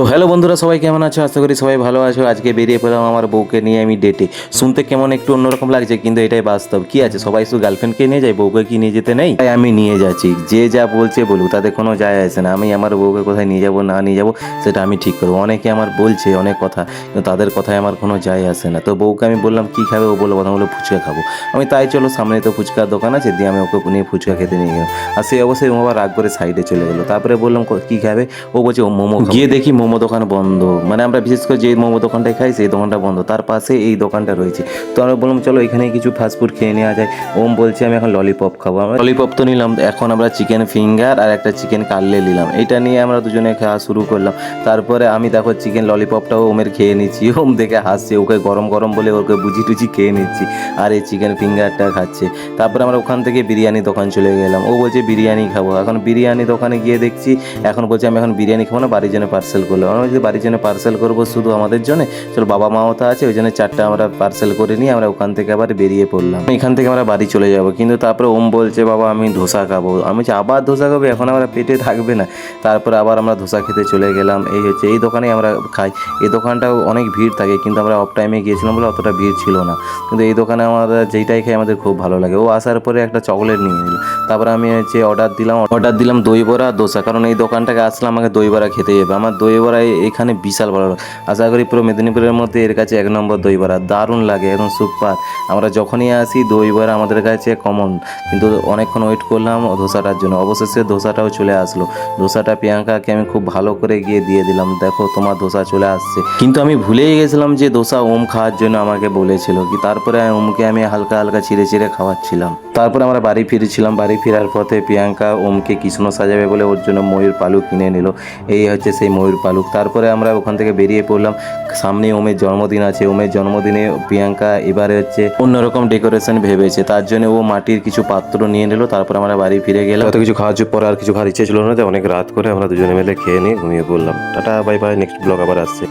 তো হ্যালো বন্ধুরা, সবাই কেমন আছো? আশা করি সবাই ভালো আছো। আজকে বেরিয়ে পড়লাম আমার বউকে নিয়ে আমি ডেটে। শুনতে কেমন একটু অন্যরকম লাগছে, কিন্তু এটাই বাস্তব। কি আছে, সবাই শুধু গার্লফ্রেন্ডকে নিয়ে যায়, বউকে কি নিয়ে যেতে নেই? তাই আমি নিয়ে যাচ্ছি। যে যা বলছে বলুক, তাতে কোনো যায় আসে না। আমি আমার বউকে কোথায় নিয়ে যাবো না নিয়ে যাবো সেটা আমি ঠিক করবো। অনেকে আমার বলছে অনেক কথা, কিন্তু তাদের কথায় আমার কোনো যায় আসে না। তো বউকে আমি বললাম কি খাবে, ও বললো প্রথম বললো ফুচকা খাবো। আমি তাই চলো, সামনে তো ফুচকার দোকান আছে, দিয়ে আমি ওকে নিয়ে ফুচকা খেতে নিয়ে গেলাম। আর সেই অবশ্যই ও আবার রাগ করে সাইডে চলে গেলো। তারপরে বললাম কি খাবে, ও বলছে ও মোমো খাবো। গিয়ে দেখি মোমো দোকান বন্ধ। মানে আমরা বিশেষ করে যে মোমো দোকানটায় খাই সেই দোকানটা বন্ধ, তার পাশে এই দোকানটা রয়েছে। তো আমরা বললাম চলো এখানে কিছু ফাস্টফুড খেয়ে নেওয়া যায়। ওম বলছে আমি এখন ললিপপ খাবো। আমরা ললিপপ তো নিলাম, এখন আমরা চিকেন ফিঙ্গার আর একটা চিকেন কাটলে নিলাম। এটা নিয়ে আমরা দুজনে খাওয়া শুরু করলাম। তারপরে আমি দেখো চিকেন ললিপপটাও ওমের খেয়ে নিচ্ছি। ওম দেখে হাসছে, ওকে গরম গরম বলে ওকে বুঝি টুজি খেয়ে নিচ্ছি, আর এই চিকেন ফিঙ্গারটা খাচ্ছে। তারপরে আমরা ওখান থেকে বিরিয়ানি দোকান চলে গেলাম। ও বলছে বিরিয়ানি খাবো। এখন বিরিয়ানি দোকানে গিয়ে দেখছি এখন বলছে আমি এখন বিরিয়ানি খাবো না, বাড়ির জন্য পার্সেল করলো। আমরা বলছি বাড়ির জন্য পার্সেল করবো শুধু আমাদের জন্য, চলো বাবা মাও তো আছে, ওই জন্য 4টা আমরা পার্সেল করে নিয়ে আমরা ওখান থেকে আবার বেরিয়ে পড়লাম। এখান থেকে আমরা বাড়ি চলে যাব। কিন্তু তারপরে ওম বলছে বাবা আমি ধোসা খাবো। আমি বলছি আবার ধোসা খাবো, এখন আমরা পেটে থাকবে না। তারপরে আবার আমরা ধোসা খেতে চলে গেলাম। এই দোকানে আমরা খাই। এই দোকানটাও অনেক ভিড় থাকে, কিন্তু আমরা অফ টাইমে গিয়েছিলাম বলে অতটা ভিড় ছিল না। কিন্তু এই দোকানে আমরা যেইটাই খাই আমাদের খুব ভালো লাগে। ও আসার পরে একটা চকলেট নিয়ে নিল। তারপরে আমি অর্ডার দিলাম দই বড়া দোসা, কারণ এই দোকানটাকে আসলে আমাকে দই বড়া খেতে যাবে। আমার দই বড়া এখানে বিশাল ভালো লাগে। আশা করি পুরো মেদিনীপুরের মধ্যে এর কাছে 1 নম্বর দই বড়া, দারুণ লাগে, একদম সুপার। আমরা যখনই আসি দই বড়া আমাদের কাছে কমন। কিন্তু অনেকক্ষণ ওয়েট করলাম ধোসাটার জন্য, অবশেষে ধোসাটাও চলে আসলো। ধোসাটা প্রিয়াঙ্কাকে আমি খুব ভালো করে গিয়ে দিয়ে দিলাম, দেখো তোমার ধোসা চলে আসছে। কিন্তু আমি ভুলেই গেছিলাম যে ধোসা ওম খাওয়ার জন্য আমাকে বলেছিল কি। তারপরে ওমকে আমি হালকা হালকা ছিঁড়ে ছিঁড়ে খাওয়াচ্ছিলাম। তারপরে আমরা বাড়ি ফিরেছিলাম। বাড়ি ফেরার পথে প্রিয়াঙ্কা ওমকে কৃষ্ণ সাজাবে বলে ওর জন্য ময়ূর পালক কিনে নিল। এই হচ্ছে সেই ময়ূর পালক। তারপরে আমরা ওখান থেকে বেরিয়ে পড়লাম। সামনে ওমের জন্মদিন আছে। ওমের জন্মদিনে প্রিয়াঙ্কা এবারে হচ্ছে অন্যরকম ডেকোরেশন ভেবেছে, তার জন্য ও মাটির কিছু পাত্র নিয়ে নিল। তারপর আমরা বাড়ি ফিরে গেলাম। অত কিছু খাওয়ার পর আর কিছু খাওয়ার ইচ্ছে ছিল না, অনেক রাত করে আমরা দুজনে মিলে খেয়ে নিয়ে ঘুমিয়ে পড়লাম। Tata bye bye, next blog আবার আসছে।